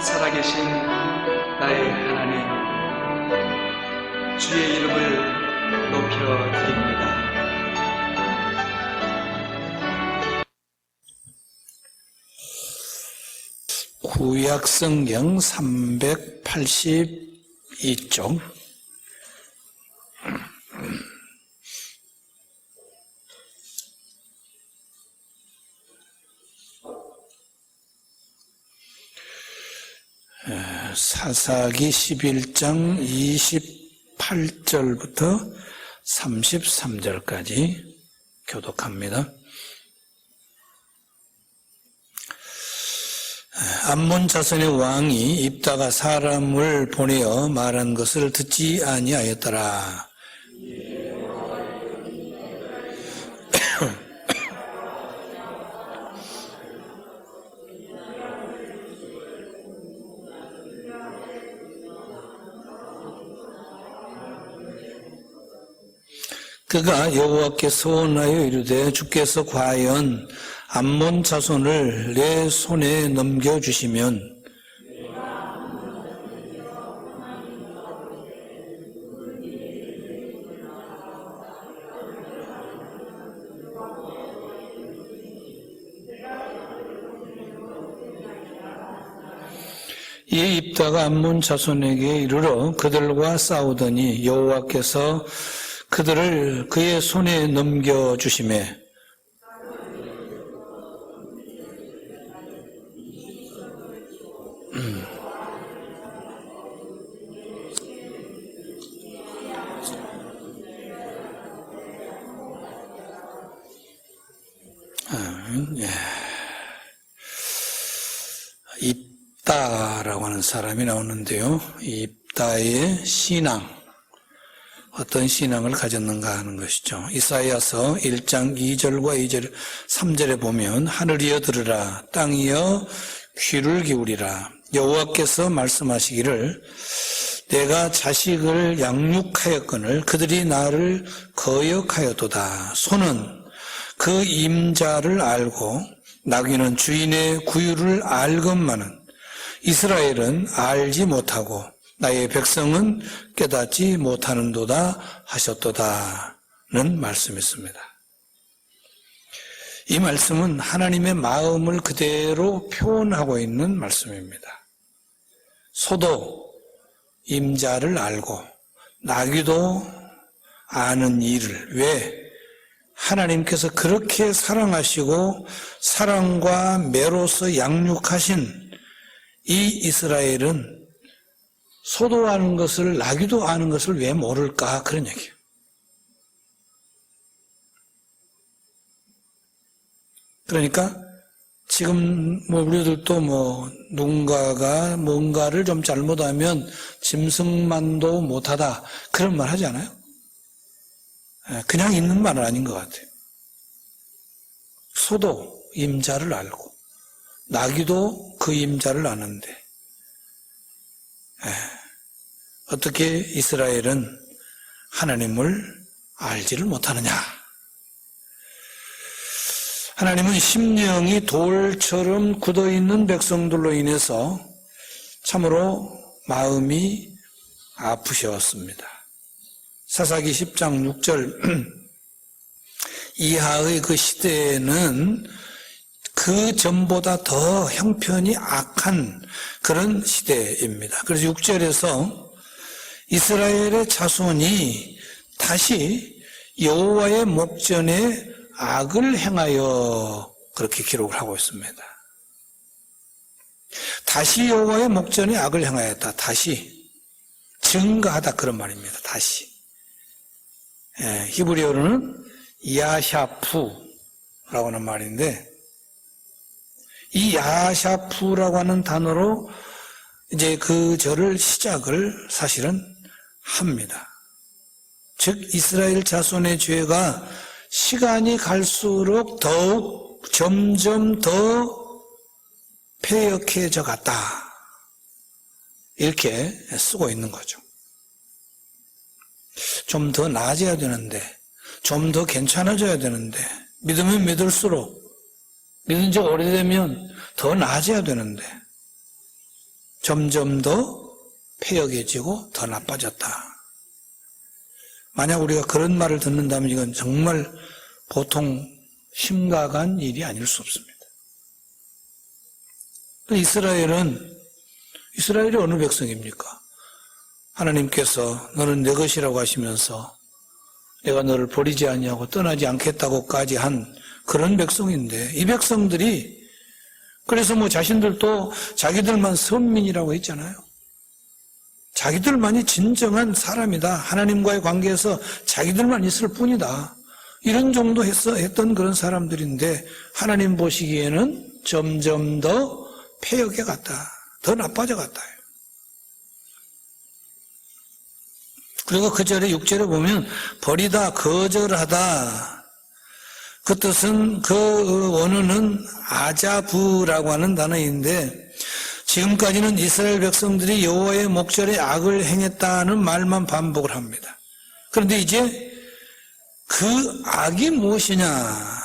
살아계신 나의 하나님, 주의 이름을 높여드립니다. 구약성경 382쪽 사사기 11장 28절부터 33절까지 교독합니다. 암몬 자손의 왕이 입다가 사람을 보내어 말한 것을 듣지 아니하였더라. 그가 여호와께 서원하여 이르되 주께서 과연 암몬 자손을 내 손에 넘겨주시면 이 입다가 암몬 자손에게 이르러 그들과 싸우더니 여호와께서 그들을 그의 손에 넘겨주시매 입다라고 하는 사람이 나오는데요. 입다의 신앙, 어떤 신앙을 가졌는가 하는 것이죠. 이사야서 1장 2절과 2절, 3절에 보면 하늘이여 들으라, 땅이여 귀를 기울이라. 여호와께서 말씀하시기를 내가 자식을 양육하였거늘 그들이 나를 거역하였도다. 소는 그 임자를 알고 나귀는 주인의 구유를 알건만은 이스라엘은 알지 못하고 나의 백성은 깨닫지 못하는도다 하셨도다는 말씀이었습니다. 이 말씀은 하나님의 마음을 그대로 표현하고 있는 말씀입니다. 소도 임자를 알고 나귀도 아는 일을 왜 하나님께서 그렇게 사랑하시고 사랑과 매로서 양육하신 이 이스라엘은 소도 아는 것을 나귀도 아는 것을 왜 모를까 그런 얘기예요. 그러니까 지금 우리들도 누군가가 뭔가를 좀 잘못하면 짐승만도 못하다 그런 말 하지 않아요? 그냥 있는 말은 아닌 것 같아요. 소도 임자를 알고 나귀도 그 임자를 아는데 어떻게 이스라엘은 하나님을 알지를 못하느냐? 하나님은 심령이 돌처럼 굳어있는 백성들로 인해서 참으로 마음이 아프셨습니다. 사사기 10장 6절 이하의 그 시대에는 그 전보다 더 형편이 악한 그런 시대입니다. 그래서 6절에서 이스라엘의 자손이 다시 여호와의 목전에 악을 행하여 그렇게 기록을 하고 있습니다. 다시 여호와의 목전에 악을 행하였다. 다시 증가하다 그런 말입니다. 다시. 히브리어로는 야샤푸라고 하는 말인데 이 야샤푸라고 하는 단어로 이제 그 절을 시작을 사실은 합니다. 즉 이스라엘 자손의 죄가 시간이 갈수록 더욱 점점 더 폐역해져 갔다. 이렇게 쓰고 있는 거죠. 좀 더 나아져야 되는데, 좀 더 괜찮아져야 되는데, 믿으면 믿을수록, 믿은 지 오래되면 더 나아져야 되는데, 점점 더 패역해지고 더 나빠졌다. 만약 우리가 그런 말을 듣는다면 이건 정말 보통 심각한 일이 아닐 수 없습니다. 이스라엘이 어느 백성입니까? 하나님께서 너는 내 것이라고 하시면서 내가 너를 버리지 아니하고 떠나지 않겠다고까지 한 그런 백성인데, 이 백성들이 그래서 자신들도 자기들만 선민이라고 했잖아요. 자기들만이 진정한 사람이다. 하나님과의 관계에서 자기들만 있을 뿐이다. 이런 정도 했던 그런 사람들인데, 하나님 보시기에는 점점 더 패역해 갔다. 더 나빠져 갔다. 그리고 그 절에 6절에 보면 버리다, 거절하다. 그 뜻은, 그 원어는 아자부라고 하는 단어인데, 지금까지는 이스라엘 백성들이 여호와의 목전에 악을 행했다는 말만 반복을 합니다. 그런데 이제 그 악이 무엇이냐?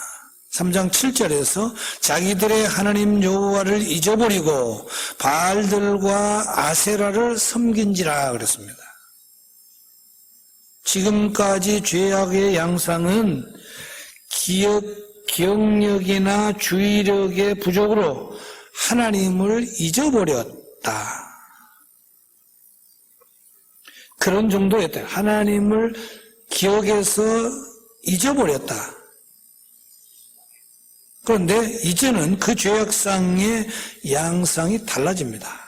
3장 7절에서 자기들의 하나님 여호와를 잊어버리고 바알들과 아세라를 섬긴지라 그랬습니다. 지금까지 죄악의 양상은 기억력이나 주의력의 부족으로 하나님을 잊어버렸다. 그런 정도였다. 하나님을 기억해서 잊어버렸다. 그런데 이제는 그 죄악상의 양상이 달라집니다.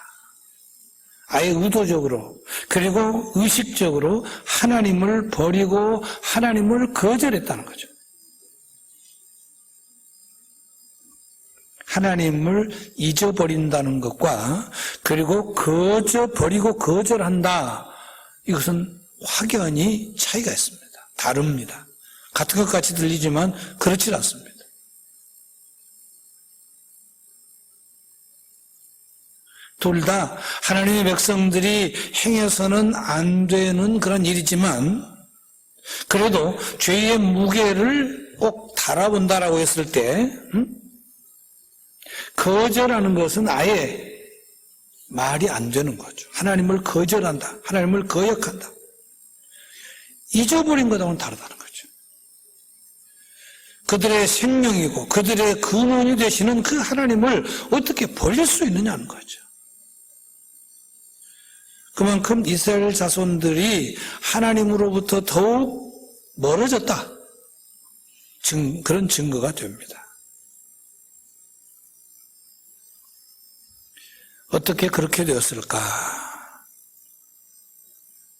아예 의도적으로, 그리고 의식적으로 하나님을 버리고 하나님을 거절했다는 거죠. 하나님을 잊어버린다는 것과, 그리고 버리고 거절한다. 이것은 확연히 차이가 있습니다. 다릅니다. 같은 것 같이 들리지만 그렇지 않습니다. 둘 다 하나님의 백성들이 행해서는 안 되는 그런 일이지만, 그래도 죄의 무게를 꼭 달아본다라고 했을 때, 거절하는 것은 아예 말이 안 되는 거죠. 하나님을 거절한다. 하나님을 거역한다. 잊어버린 것하고는 다르다는 거죠. 그들의 생명이고 그들의 근원이 되시는 그 하나님을 어떻게 버릴 수 있느냐는 거죠. 그만큼 이스라엘 자손들이 하나님으로부터 더욱 멀어졌다. 그런 증거가 됩니다. 어떻게 그렇게 되었을까?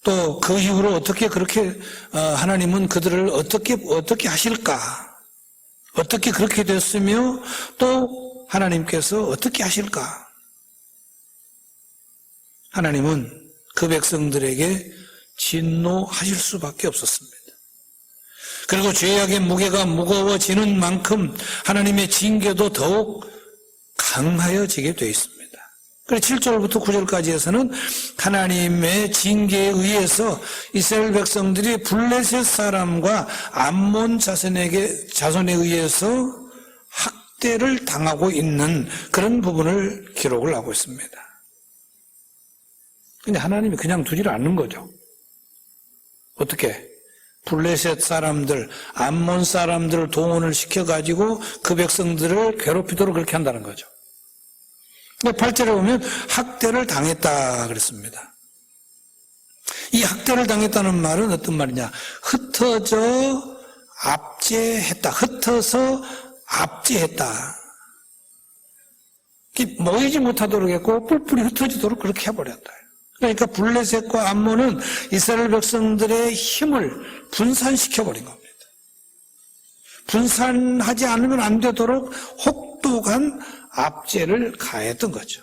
또 그 이후로 어떻게 그렇게 하나님은 그들을 어떻게 하실까? 어떻게 그렇게 됐으며 또 하나님께서 어떻게 하실까? 하나님은 그 백성들에게 진노하실 수밖에 없었습니다. 그리고 죄악의 무게가 무거워지는 만큼 하나님의 징계도 더욱 강하여지게 되어 있습니다. 그래서 7절부터 9절까지 해서는 하나님의 징계에 의해서 이스라엘 백성들이 블레셋 사람과 암몬 자손에 의해서 학대를 당하고 있는 그런 부분을 기록을 하고 있습니다. 근데 하나님이 그냥 두지를 않는 거죠. 어떻게? 블레셋 사람들, 암몬 사람들을 동원을 시켜가지고 그 백성들을 괴롭히도록 그렇게 한다는 거죠. 8절에 보면 학대를 당했다 그랬습니다. 이 학대를 당했다는 말은 어떤 말이냐? 흩어져 압제했다. 흩어서 압제했다. 모이지 못하도록 했고 뿔뿔이 흩어지도록 그렇게 해버렸다. 그러니까 블레셋과 암몬은 이스라엘 백성들의 힘을 분산시켜버린 겁니다. 분산하지 않으면 안 되도록 혹독한 압제를 가했던 거죠.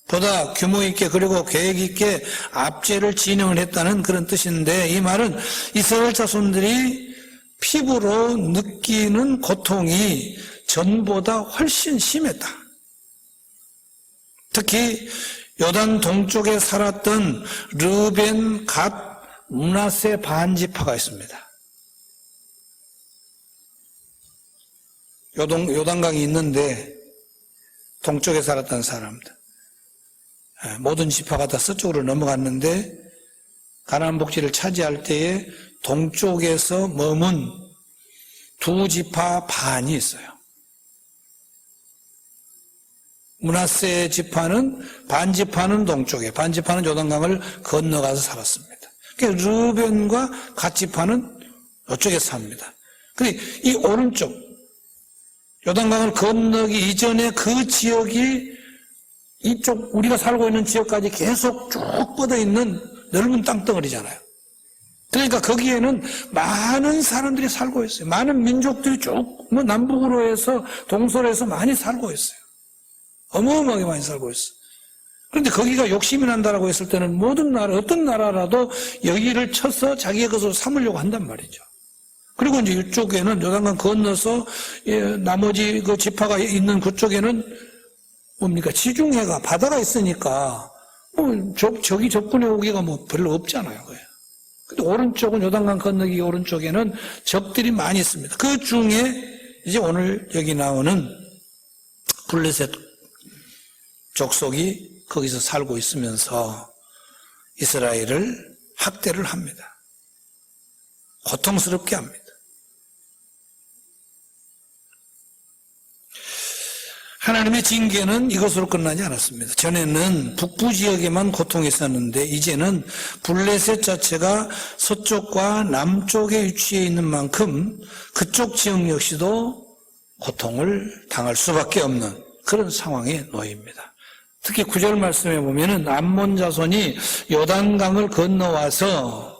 보다 규모 있게 그리고 계획 있게 압제를 진행을 했다는 그런 뜻인데, 이 말은 이스라엘 자손들이 피부로 느끼는 고통이 전보다 훨씬 심했다. 특히 요단 동쪽에 살았던 르벤, 갓, 므낫세 반지파가 있습니다. 요단강이 있는데 동쪽에 살았던 사람들. 모든 지파가 다 서쪽으로 넘어갔는데 가나안 복지를 차지할 때에 동쪽에서 머문 두 지파 반이 있어요. 므낫세 지파는 반 지파는 동쪽에, 반 지파는 요단강을 건너가서 살았습니다. 그러니까 르벤과 갓 지파는 이쪽에 삽니다. 근데 이 오른쪽 요단강을 건너기 이전에 그 지역이 이쪽 우리가 살고 있는 지역까지 계속 쭉 뻗어 있는 넓은 땅덩어리잖아요. 그러니까 거기에는 많은 사람들이 살고 있어요. 많은 민족들이 쭉 남북으로 해서 동서로 해서 많이 살고 있어요. 어마어마하게 많이 살고 있어요. 그런데 거기가 욕심이 난다라고 했을 때는 모든 나라, 어떤 나라라도 여기를 쳐서 자기의 것으로 삼으려고 한단 말이죠. 그리고 이제 이쪽에는 요단강 건너서 나머지 그 지파가 있는 그쪽에는 뭡니까? 지중해가 바다가 있으니까 적이 접근해 오기가 별로 없잖아요. 근데 오른쪽은 요단강 건너기 오른쪽에는 적들이 많이 있습니다. 그 중에 이제 오늘 여기 나오는 블레셋 족속이 거기서 살고 있으면서 이스라엘을 학대를 합니다. 고통스럽게 합니다. 하나님의 징계는 이것으로 끝나지 않았습니다. 전에는 북부 지역에만 고통이 있었는데 이제는 블레셋 자체가 서쪽과 남쪽에 위치해 있는 만큼 그쪽 지역 역시도 고통을 당할 수밖에 없는 그런 상황에 놓입니다. 특히 9절 말씀에 보면은 암몬 자손이 요단강을 건너와서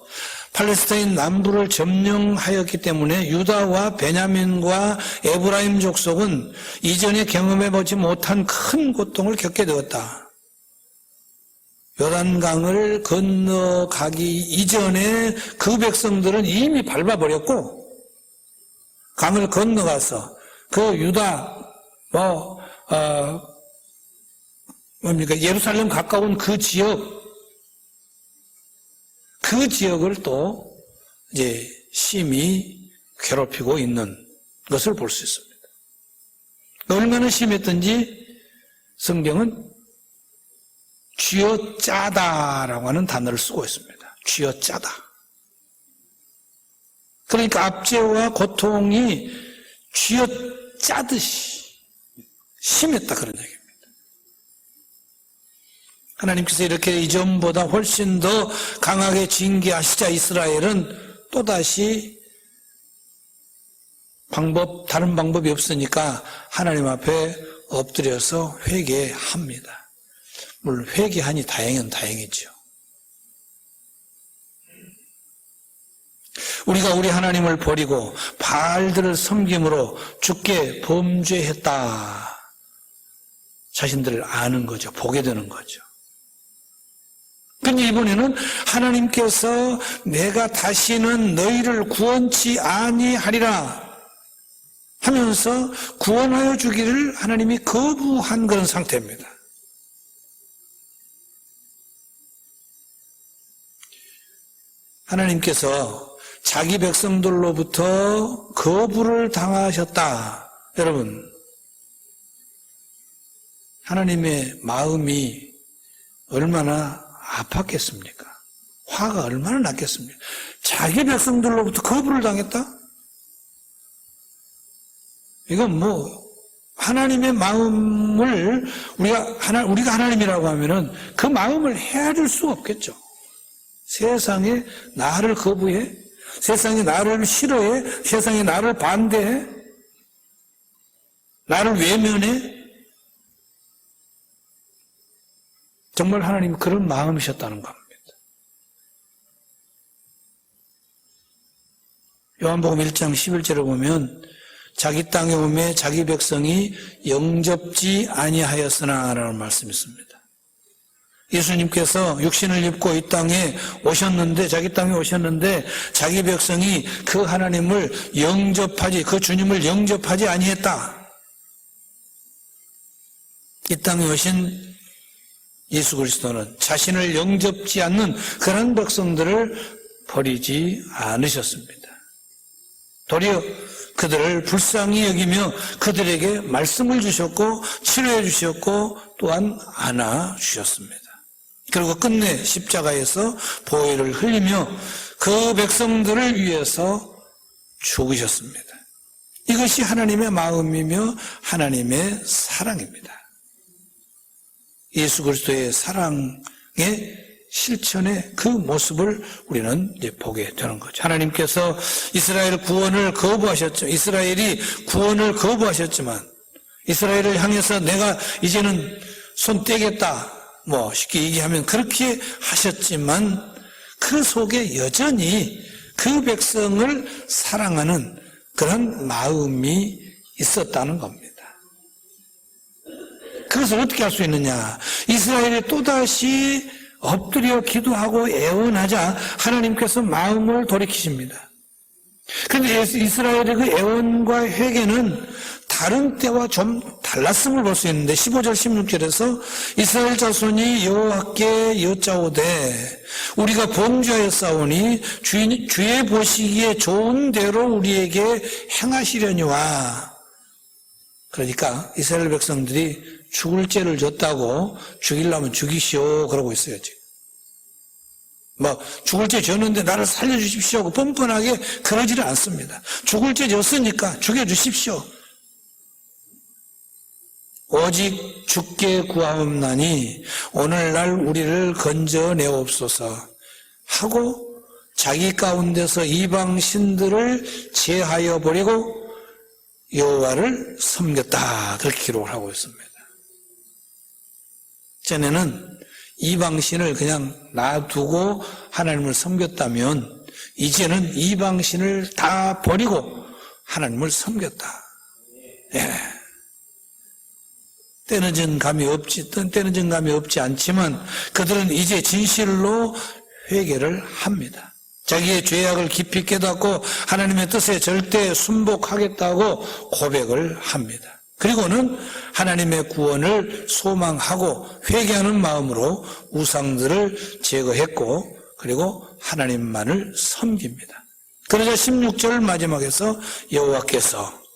팔레스타인 남부를 점령하였기 때문에 유다와 베냐민과 에브라임 족속은 이전에 경험해보지 못한 큰 고통을 겪게 되었다. 요단강을 건너가기 이전에 그 백성들은 이미 밟아버렸고 강을 건너가서 그 유다 예루살렘 가까운 그 지역을 또 이제 심히 괴롭히고 있는 것을 볼 수 있습니다. 얼마나 심했던지 성경은 쥐어짜다라고 하는 단어를 쓰고 있습니다. 쥐어짜다. 그러니까 압제와 고통이 쥐어짜듯이 심했다 그런 얘기입니다. 하나님께서 이렇게 이전보다 훨씬 더 강하게 징계하시자 이스라엘은 또다시 다른 방법이 없으니까 하나님 앞에 엎드려서 회개합니다. 물론 회개하니 다행은 다행이죠. 우리가 우리 하나님을 버리고 바알들을 섬김으로 주께 범죄했다. 자신들을 아는 거죠. 보게 되는 거죠. 근데 이번에는 하나님께서 내가 다시는 너희를 구원치 아니하리라 하면서 구원하여 주기를 하나님이 거부한 그런 상태입니다. 하나님께서 자기 백성들로부터 거부를 당하셨다. 여러분, 하나님의 마음이 얼마나 아팠겠습니까? 화가 얼마나 났겠습니까? 자기 백성들로부터 거부를 당했다? 이건 하나님의 마음을 우리가 하나님이라고 하면은 그 마음을 헤아릴 수 없겠죠. 세상에 나를 거부해? 세상에 나를 싫어해? 세상에 나를 반대해? 나를 외면해? 정말 하나님이 그런 마음이셨다는 겁니다. 요한복음 1장 11절에 보면 자기 땅에 오매 자기 백성이 영접지 아니하였으나 라는 말씀이 있습니다. 예수님께서 육신을 입고 이 땅에 오셨는데 자기 땅에 오셨는데 자기 백성이 그 하나님을 그 주님을 영접하지 아니했다. 이 땅에 오신 예수 그리스도는 자신을 영접지 않는 그런 백성들을 버리지 않으셨습니다. 도리어 그들을 불쌍히 여기며 그들에게 말씀을 주셨고 치료해 주셨고 또한 안아 주셨습니다. 그리고 끝내 십자가에서 보혈을 흘리며 그 백성들을 위해서 죽으셨습니다. 이것이 하나님의 마음이며 하나님의 사랑입니다. 예수 그리스도의 사랑의 실천의 그 모습을 우리는 이제 보게 되는 거죠. 하나님께서 이스라엘 구원을 거부하셨죠. 이스라엘이 구원을 거부하셨지만 이스라엘을 향해서 내가 이제는 손 떼겠다 뭐 쉽게 얘기하면 그렇게 하셨지만 그 속에 여전히 그 백성을 사랑하는 그런 마음이 있었다는 겁니다. 그것을 어떻게 할 수 있느냐? 이스라엘이 또다시 엎드려 기도하고 애원하자 하나님께서 마음을 돌이키십니다. 그런데 이스라엘의 그 애원과 회개는 다른 때와 좀 달랐음을 볼 수 있는데 15절 16절에서 이스라엘 자손이 여호와께 여짜오되 우리가 범죄하였사오니 주의 보시기에 좋은 대로 우리에게 행하시려니와. 그러니까 이스라엘 백성들이 죽을 죄를 졌다고 죽이려면 죽이시오 그러고 있어요 지금. 뭐 죽을 죄 졌는데 나를 살려주십시오 하고 뻔뻔하게 그러지를 않습니다. 죽을 죄 졌으니까 죽여주십시오. 오직 주께 구하옵나니 오늘날 우리를 건져내옵소서 하고 자기 가운데서 이방 신들을 제하여 버리고 여호와를 섬겼다 그렇게 기록을 하고 있습니다. 전에는 이방신을 그냥 놔두고 하나님을 섬겼다면 이제는 이방신을 다 버리고 하나님을 섬겼다. 예. 때늦은 감이 없지 않지만 그들은 이제 진실로 회개를 합니다. 자기의 죄악을 깊이 깨닫고 하나님의 뜻에 절대 순복하겠다고 고백을 합니다. 그리고는 하나님의 구원을 소망하고 회개하는 마음으로 우상들을 제거했고 그리고 하나님만을 섬깁니다. 그러자 16절 마지막에서 여호와께서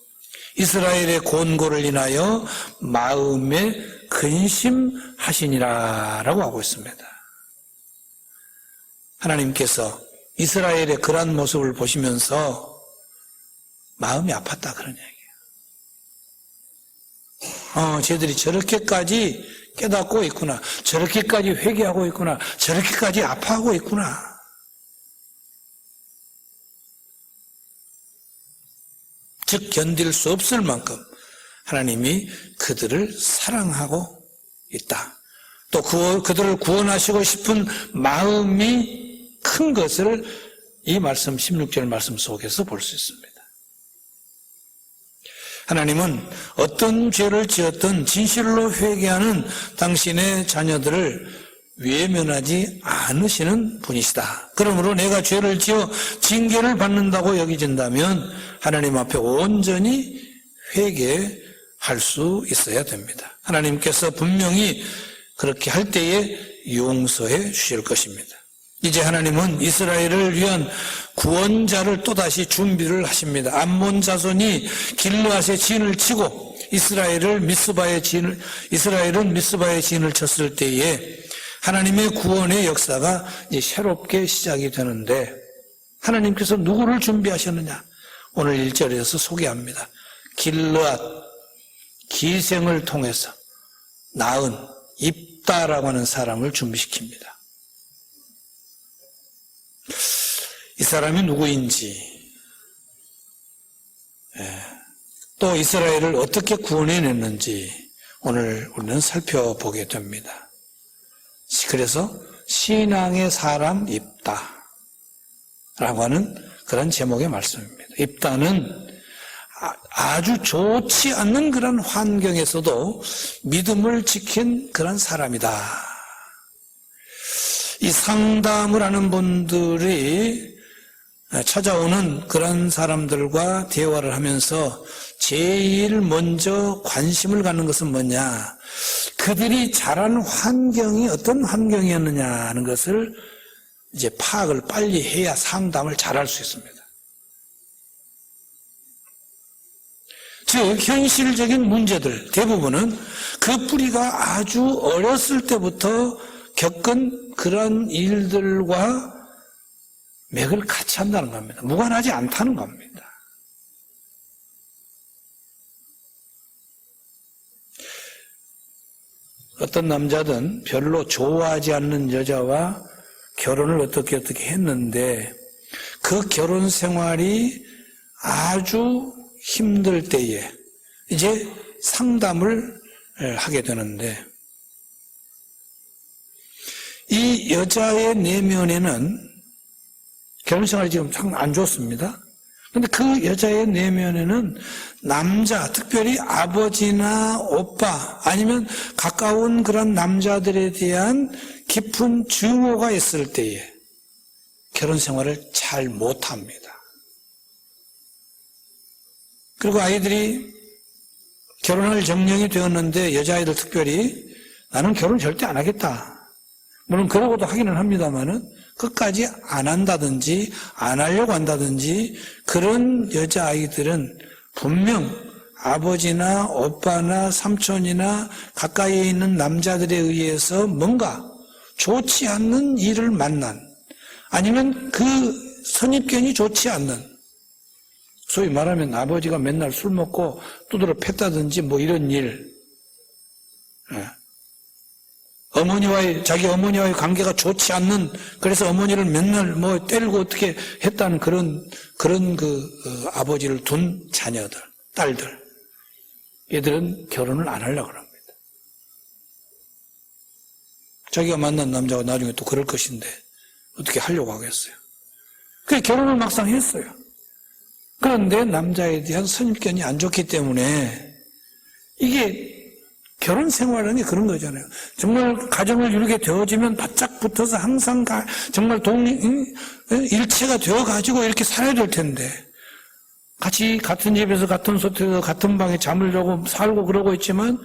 이스라엘의 곤고를 인하여 마음에 근심하시니라 라고 하고 있습니다. 하나님께서 이스라엘의 그러한 모습을 보시면서 마음이 아팠다 그런 얘기예요. 쟤들이 저렇게까지 깨닫고 있구나. 저렇게까지 회개하고 있구나. 저렇게까지 아파하고 있구나. 즉 견딜 수 없을 만큼 하나님이 그들을 사랑하고 있다. 또 그들을 구원하시고 싶은 마음이 큰 것을 이 말씀 16절 말씀 속에서 볼 수 있습니다. 하나님은 어떤 죄를 지었든 진실로 회개하는 당신의 자녀들을 외면하지 않으시는 분이시다. 그러므로 내가 죄를 지어 징계를 받는다고 여기진다면 하나님 앞에 온전히 회개할 수 있어야 됩니다. 하나님께서 분명히 그렇게 할 때에 용서해 주실 것입니다. 이제 하나님은 이스라엘을 위한 구원자를 또다시 준비를 하십니다. 암몬 자손이 길르앗의 진을 치고 이스라엘은 미스바의 진을 쳤을 때에 하나님의 구원의 역사가 이제 새롭게 시작이 되는데 하나님께서 누구를 준비하셨느냐? 오늘 1절에서 소개합니다. 길르앗 기생을 통해서 낳은 입다라고 하는 사람을 준비시킵니다. 이 사람이 누구인지, 또 이스라엘을 어떻게 구원해냈는지 오늘 우리는 살펴보게 됩니다. 그래서 신앙의 사람 입다라고 하는 그런 제목의 말씀입니다. 입다는 아주 좋지 않는 그런 환경에서도 믿음을 지킨 그런 사람이다. 이 상담을 하는 분들이 찾아오는 그런 사람들과 대화를 하면서 제일 먼저 관심을 갖는 것은 뭐냐? 그들이 자란 환경이 어떤 환경이었느냐 하는 것을 이제 파악을 빨리 해야 상담을 잘할 수 있습니다. 즉 현실적인 문제들 대부분은 그 뿌리가 아주 어렸을 때부터 겪은 그런 일들과 맥을 같이 한다는 겁니다. 무관하지 않다는 겁니다. 어떤 남자든 별로 좋아하지 않는 여자와 결혼을 어떻게 했는데 그 결혼 생활이 아주 힘들 때에 이제 상담을 하게 되는데 이 여자의 내면에는 결혼 생활이 지금 참 안 좋습니다. 그런데 그 여자의 내면에는 남자, 특별히 아버지나 오빠 아니면 가까운 그런 남자들에 대한 깊은 증오가 있을 때에 결혼 생활을 잘 못합니다. 그리고 아이들이 결혼할 정령이 되었는데 여자아이들 특별히 나는 결혼 절대 안 하겠다. 물론 그러고도 하기는 합니다만은 끝까지 안 한다든지 안 하려고 한다든지 그런 여자아이들은 분명 아버지나 오빠나 삼촌이나 가까이에 있는 남자들에 의해서 뭔가 좋지 않는 일을 만난 아니면 그 선입견이 좋지 않는 소위 말하면 아버지가 맨날 술 먹고 두드러 팼다든지 뭐 이런 일 자기 어머니와의 관계가 좋지 않는 그래서 어머니를 맨날 뭐 때리고 어떻게 했다는 그런 아버지를 둔 자녀들, 딸들 얘들은 결혼을 안 하려고 합니다. 자기가 만난 남자가 나중에 또 그럴 것인데 어떻게 하려고 하겠어요. 그래서 결혼을 막상 했어요. 그런데 남자에 대한 선입견이 안 좋기 때문에 이게 결혼 생활은 그런 거잖아요. 정말 가정을 이루게 되어지면 바짝 붙어서 항상 정말 일체가 되어가지고 이렇게 살아야 될 텐데 같이 같은 집에서 같은 소태에서 같은 방에 잠을 자고 살고 그러고 있지만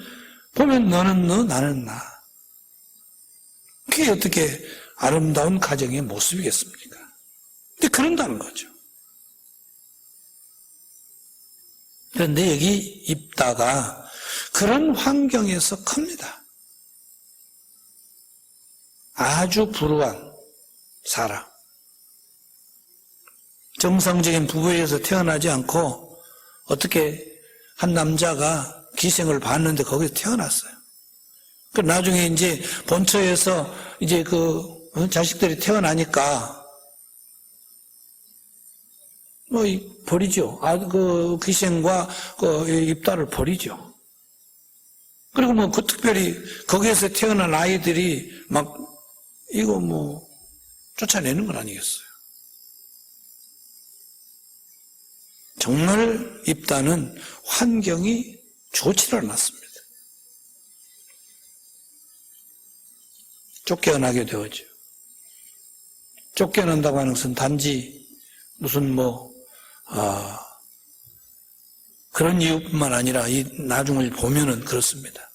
보면 너는 너 나는 나. 그게 어떻게 아름다운 가정의 모습이겠습니까? 근데 그런다는 거죠. 그런데 여기 입다가 그런 환경에서 큽니다. 아주 불우한 사람. 정상적인 부부에서 태어나지 않고 어떻게 한 남자가 기생을 봤는데 거기서 태어났어요. 그 나중에 이제 본처에서 이제 자식들이 태어나니까 버리죠. 기생과 입다를 버리죠. 그리고 특별히 거기에서 태어난 아이들이 이거 쫓아내는 건 아니겠어요. 정말 입다는 환경이 좋지를 않았습니다. 쫓겨나게 되었죠. 쫓겨난다고 하는 것은 단지 무슨 그런 이유뿐만 아니라 이 나중을 보면은 그렇습니다.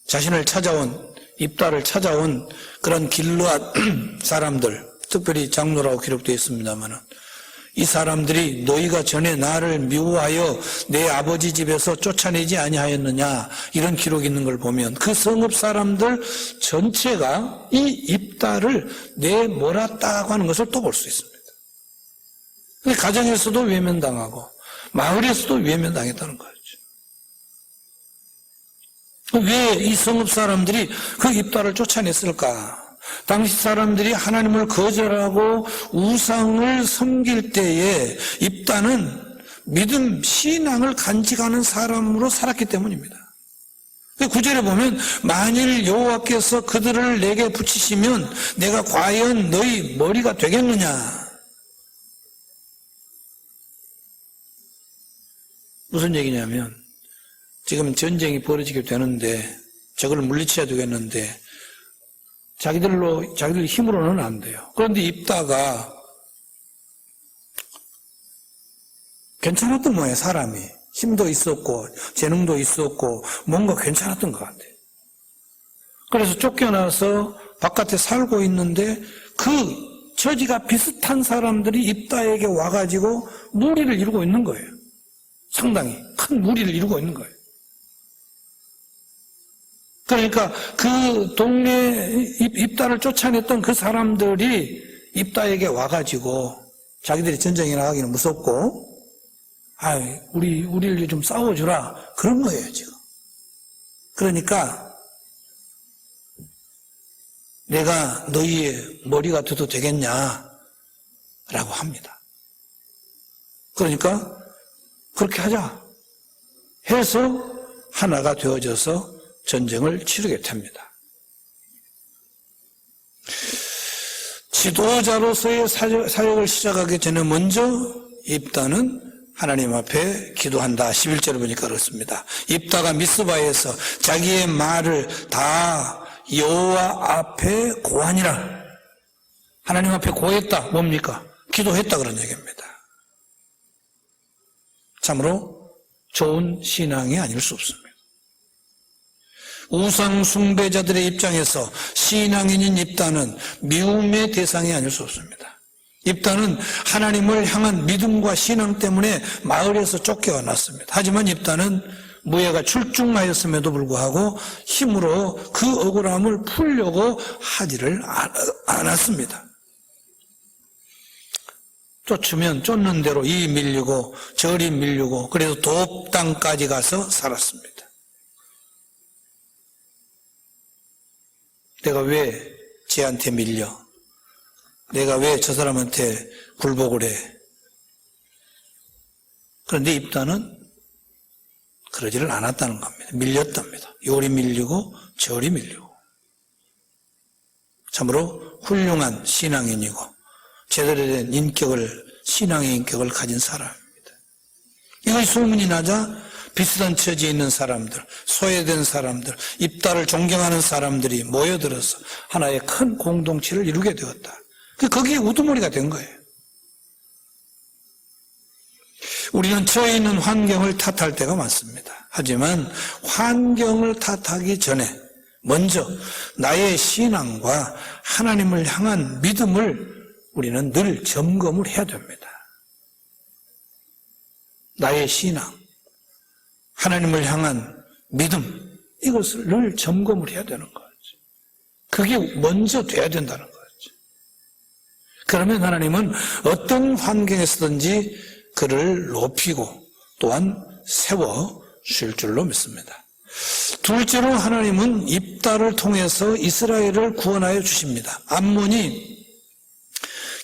자신을 찾아온, 입다를 찾아온 그런 길르앗 사람들, 특별히 장로라고 기록되어 있습니다만은 이 사람들이 너희가 전에 나를 미워하여 내 아버지 집에서 쫓아내지 아니하였느냐 이런 기록이 있는 걸 보면 그 성읍 사람들 전체가 이 입다를 내몰았다고 하는 것을 또 볼 수 있습니다. 가정에서도 외면당하고 마을에서도 외면당했다는 거죠. 왜 이 성읍 사람들이 그 입다를 쫓아냈을까? 당시 사람들이 하나님을 거절하고 우상을 섬길 때에 입다는 믿음, 신앙을 간직하는 사람으로 살았기 때문입니다. 9절에 보면 만일 여호와께서 그들을 내게 붙이시면 내가 과연 너희 머리가 되겠느냐? 무슨 얘기냐면 지금 전쟁이 벌어지게 되는데 저걸 물리쳐야 되겠는데 자기들 힘으로는 안 돼요. 그런데 입다가 괜찮았던 모양이에요. 사람이 힘도 있었고 재능도 있었고 뭔가 괜찮았던 것 같아요. 그래서 쫓겨나서 바깥에 살고 있는데 그 처지가 비슷한 사람들이 입다에게 와가지고 무리를 이루고 있는 거예요. 상당히 큰 무리를 이루고 있는 거예요. 그러니까 그 동네 입다를 쫓아냈던 그 사람들이 입다에게 와가지고 자기들이 전쟁에 나가기는 무섭고, 우리를 좀 싸워주라. 그런 거예요, 지금. 그러니까 내가 너희의 머리가 돼도 되겠냐? 라고 합니다. 그러니까 그렇게 하자 해서 하나가 되어져서 전쟁을 치르게 됩니다. 지도자로서의 사역을 시작하기 전에 먼저 입다는 하나님 앞에 기도한다. 11절을 보니까 그렇습니다. 입다가 미스바에서 자기의 말을 다 여호와 앞에 고하니라. 하나님 앞에 고했다. 뭡니까? 기도했다 그런 얘기입니다. 참으로 좋은 신앙이 아닐 수 없습니다. 우상 숭배자들의 입장에서 신앙인인 입다는 미움의 대상이 아닐 수 없습니다. 입다는 하나님을 향한 믿음과 신앙 때문에 마을에서 쫓겨났습니다. 하지만 입다는 무예가 출중하였음에도 불구하고 힘으로 그 억울함을 풀려고 하지를 않았습니다. 쫓으면 쫓는 대로 이 밀리고 저리 밀리고 그래서 돕 땅까지 가서 살았습니다. 내가 왜 쟤한테 밀려? 내가 왜 저 사람한테 굴복을 해? 그런데 입다는 그러지를 않았다는 겁니다. 밀렸답니다. 요리 밀리고 저리 밀리고. 참으로 훌륭한 신앙인이고 제대로 된 인격을, 신앙의 인격을 가진 사람입니다. 이것이 소문이 나자 비슷한 처지에 있는 사람들, 소외된 사람들, 입다를 존경하는 사람들이 모여들어서 하나의 큰 공동체를 이루게 되었다. 거기에 우두머리가 된 거예요. 우리는 처해 있는 환경을 탓할 때가 많습니다. 하지만 환경을 탓하기 전에 먼저 나의 신앙과 하나님을 향한 믿음을 우리는 늘 점검을 해야 됩니다. 나의 신앙, 하나님을 향한 믿음, 이것을 늘 점검을 해야 되는 거죠. 그게 먼저 돼야 된다는 거죠. 그러면 하나님은 어떤 환경에서든지 그를 높이고 또한 세워줄 줄로 믿습니다. 둘째로 하나님은 입다를 통해서 이스라엘을 구원하여 주십니다. 암몬이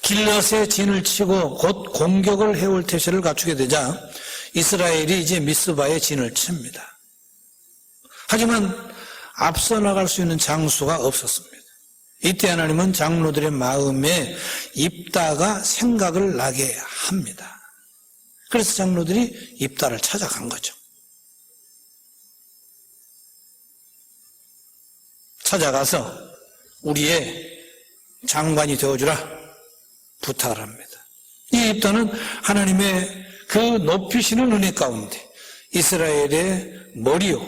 길앗에 진을 치고 곧 공격을 해올 태세를 갖추게 되자 이스라엘이 이제 미스바에 진을 칩니다. 하지만 앞서 나갈 수 있는 장수가 없었습니다. 이때 하나님은 장로들의 마음에 입다가 생각을 나게 합니다. 그래서 장로들이 입다를 찾아간 거죠. 찾아가서 우리의 장관이 되어주라 부탁을 합니다. 이 입다는 하나님의 그 높이시는 은혜 가운데 이스라엘의 머리요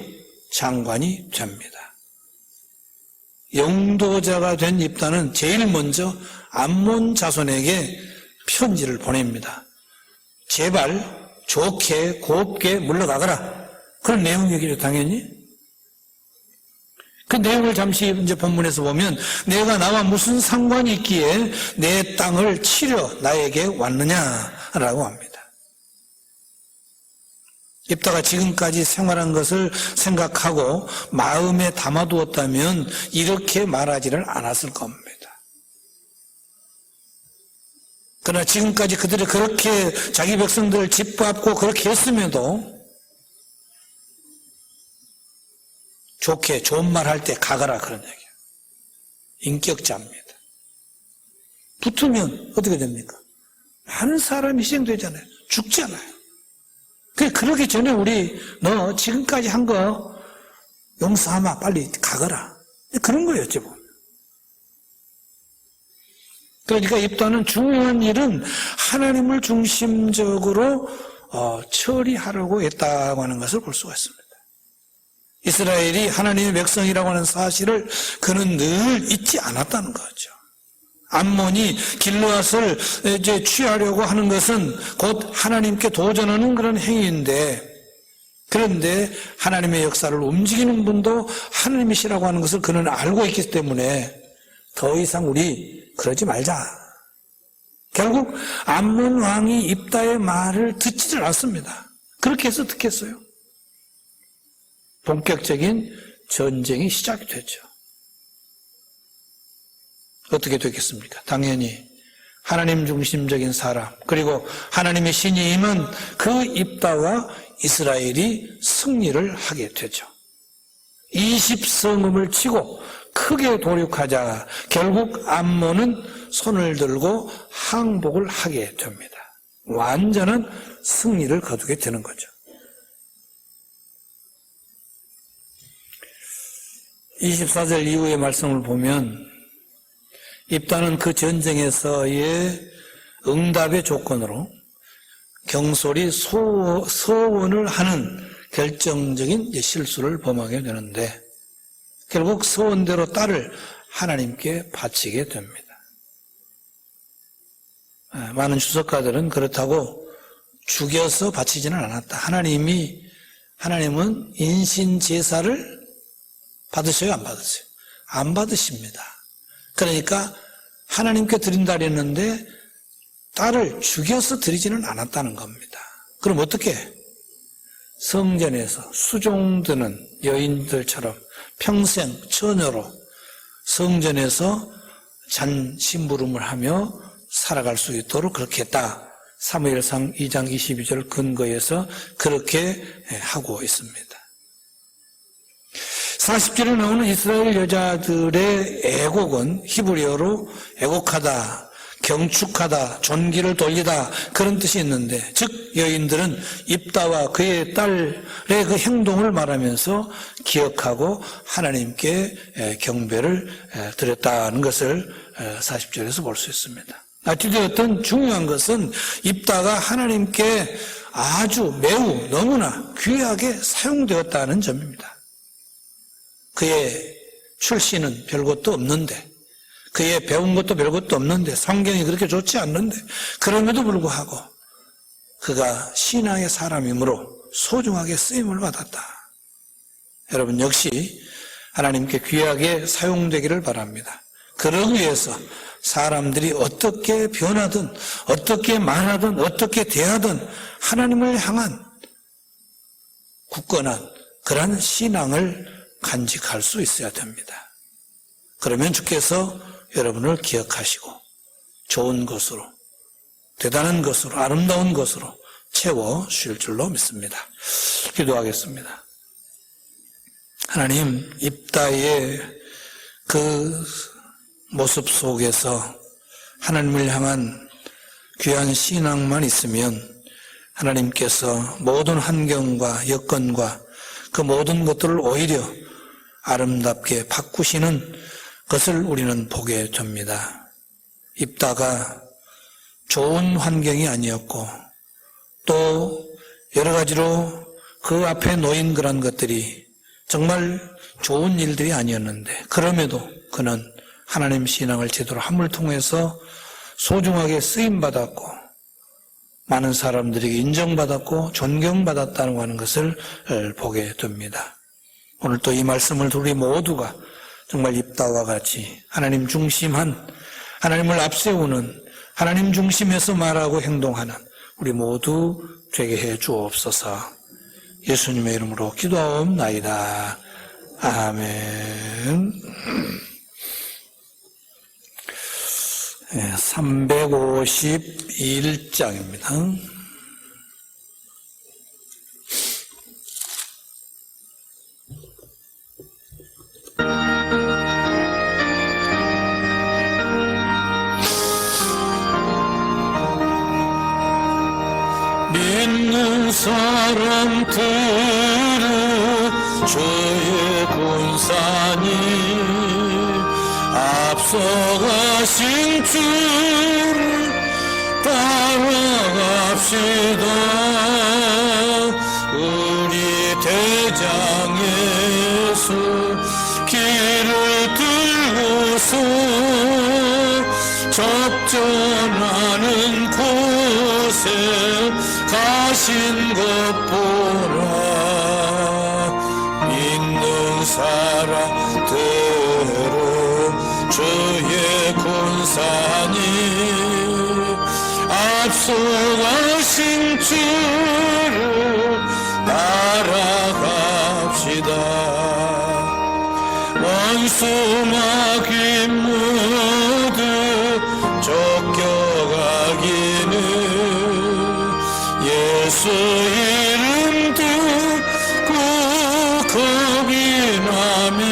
장관이 됩니다. 영도자가 된 입다는 제일 먼저 암몬 자손에게 편지를 보냅니다. 제발 좋게 곱게 물러가거라. 그런 내용이겠죠, 당연히. 그 내용을 잠시 이제 본문에서 보면 내가 나와 무슨 상관이 있기에 내 땅을 치려 나에게 왔느냐라고 합니다. 입다가 지금까지 생활한 것을 생각하고 마음에 담아두었다면 이렇게 말하지를 않았을 겁니다. 그러나 지금까지 그들이 그렇게 자기 백성들을 짓밟고 그렇게 했음에도 좋게 좋은 말 할 때 가거라 그런 얘기예요. 인격자입니다. 붙으면 어떻게 됩니까? 많은 사람이 희생되잖아요. 죽잖아요. 그러기 전에 우리 너 지금까지 한 거 용서하마 빨리 가거라. 그런 거예요, 어찌 보면. 그러니까 입다는 중요한 일은 하나님을 중심적으로 처리하려고 했다고 하는 것을 볼 수가 있습니다. 이스라엘이 하나님의 백성이라고 하는 사실을 그는 늘 잊지 않았다는 거죠. 암몬이 길르앗을 이제 취하려고 하는 것은 곧 하나님께 도전하는 그런 행위인데 그런데 하나님의 역사를 움직이는 분도 하나님이시라고 하는 것을 그는 알고 있기 때문에 더 이상 우리 그러지 말자. 결국 암몬 왕이 입다의 말을 듣지를 않습니다. 그렇게 해서 듣겠어요. 본격적인 전쟁이 시작이 됐죠. 어떻게 되겠습니까? 당연히 하나님 중심적인 사람, 그리고 하나님의 신이 임한 그 입다와 이스라엘이 승리를 하게 되죠. 20성읍을 치고 크게 도륙하자 결국 암몬은 손을 들고 항복을 하게 됩니다. 완전한 승리를 거두게 되는 거죠. 24절 이후의 말씀을 보면 입다는 그 전쟁에서의 응답의 조건으로 경솔이 서원을 하는 결정적인 실수를 범하게 되는데 결국 서원대로 딸을 하나님께 바치게 됩니다. 많은 주석가들은 그렇다고 죽여서 바치지는 않았다. 하나님은 인신 제사를 받으셔요, 안 받으세요? 안 받으십니다. 그러니까 하나님께 드린다 그랬는데 딸을 죽여서 드리지는 않았다는 겁니다. 그럼 어떻게? 성전에서 수종드는 여인들처럼 평생 처녀로 성전에서 잔심부름을 하며 살아갈 수 있도록 그렇게 했다. 사무엘상 2장 22절 근거에서 그렇게 하고 있습니다. 40절에 나오는 이스라엘 여자들의 애곡은 히브리어로 애곡하다, 경축하다, 존귀를 돌리다 그런 뜻이 있는데 즉 여인들은 입다와 그의 딸의 그 행동을 말하면서 기억하고 하나님께 경배를 드렸다는 것을 40절에서 볼 수 있습니다. 어찌되었든 중요한 것은 입다가 하나님께 아주 매우 너무나 귀하게 사용되었다는 점입니다. 그의 출신은 별것도 없는데 그의 배운 것도 별것도 없는데 성경이 그렇게 좋지 않는데 그럼에도 불구하고 그가 신앙의 사람이므로 소중하게 쓰임을 받았다. 여러분 역시 하나님께 귀하게 사용되기를 바랍니다. 그러기 위해서 사람들이 어떻게 변하든 어떻게 말하든 어떻게 대하든 하나님을 향한 굳건한 그런 신앙을 간직할 수 있어야 됩니다. 그러면 주께서 여러분을 기억하시고 좋은 것으로 대단한 것으로 아름다운 것으로 채워주실 줄로 믿습니다. 기도하겠습니다. 하나님, 입다의 그 모습 속에서 하나님을 향한 귀한 신앙만 있으면 하나님께서 모든 환경과 여건과 그 모든 것들을 오히려 아름답게 바꾸시는 것을 우리는 보게 됩니다. 입다가 좋은 환경이 아니었고 또 여러 가지로 그 앞에 놓인 그런 것들이 정말 좋은 일들이 아니었는데 그럼에도 그는 하나님 신앙을 제대로 함을 통해서 소중하게 쓰임받았고 많은 사람들에게 인정받았고 존경받았다는 하는 것을 보게 됩니다. 오늘 또 이 말씀을 우리 모두가 정말 입다와 같이 하나님 중심한 하나님을 앞세우는 하나님 중심에서 말하고 행동하는 우리 모두 되게 해 주옵소서. 예수님의 이름으로 기도하옵나이다. 아멘. 351장입니다. 믿는 사람들은 주의 군사님 앞서가신 주를 따라갑시다. 우리 대장 예수 길을 들고서 접전하는 곳에 가신 것 보라. 주의 군사니 앞서가신 주를 따라갑시다. 원수 마귀 모두 쫓겨가기는 예수 이름 듣고 겁이 나면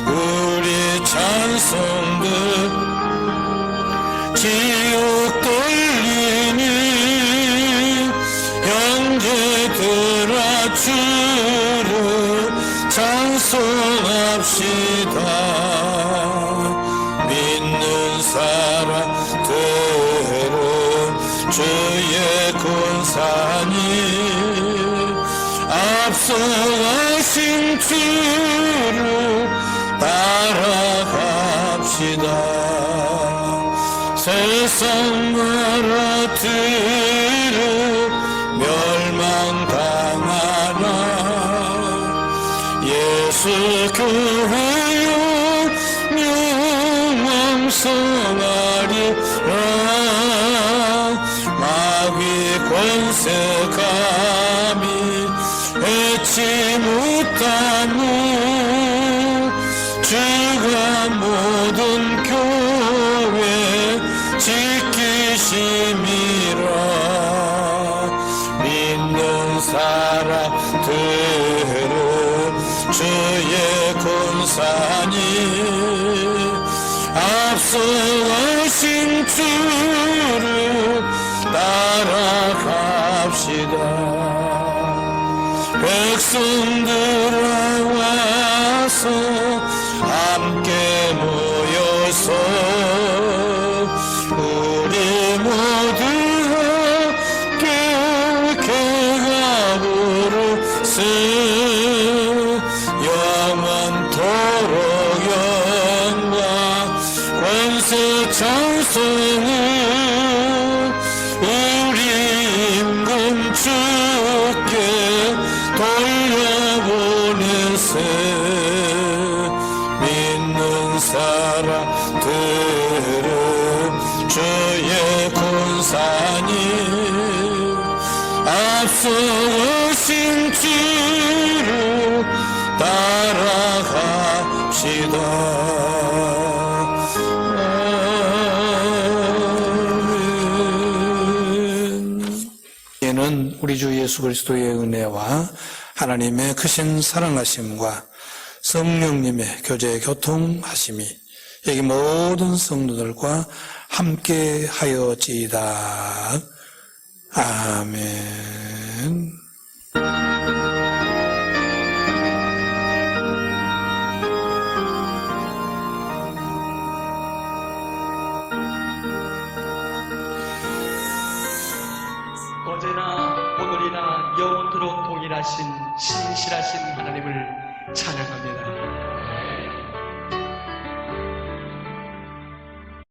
우리 찬송들 지옥 돌리니 형제들아 주를 찬송합시다. 믿는 사람들은 주의 군사니 앞서가신 주를 따라갑시다. 세상 나라들은 멸망당하나 예수 교회요 명망성하리라. 마귀 권세 감히 해치 못하무 주가 모든 교회 지키심이라. 믿는 사람들은 주의 군사니 앞서가신 주를 따라갑시다. 백성들아 와서 함께 모여서 우리 모두 함께 개가부르세. 영원토록 영광 권세 찬송을 우리 임금 주께 돌려보내세. 믿는 사람들은 주의 군사니 앞서가신 주를 따라갑시다. 이는 우리 주 예수 그리스도의 은혜와 하나님의 크신 사랑하심과 성령님의 교제 교통하심이 여기 모든 성도들과 함께 하여지이다. 아멘. 어제나 오늘이나 영원토록 동일하신 신실하신 하나님을 찬양합니다.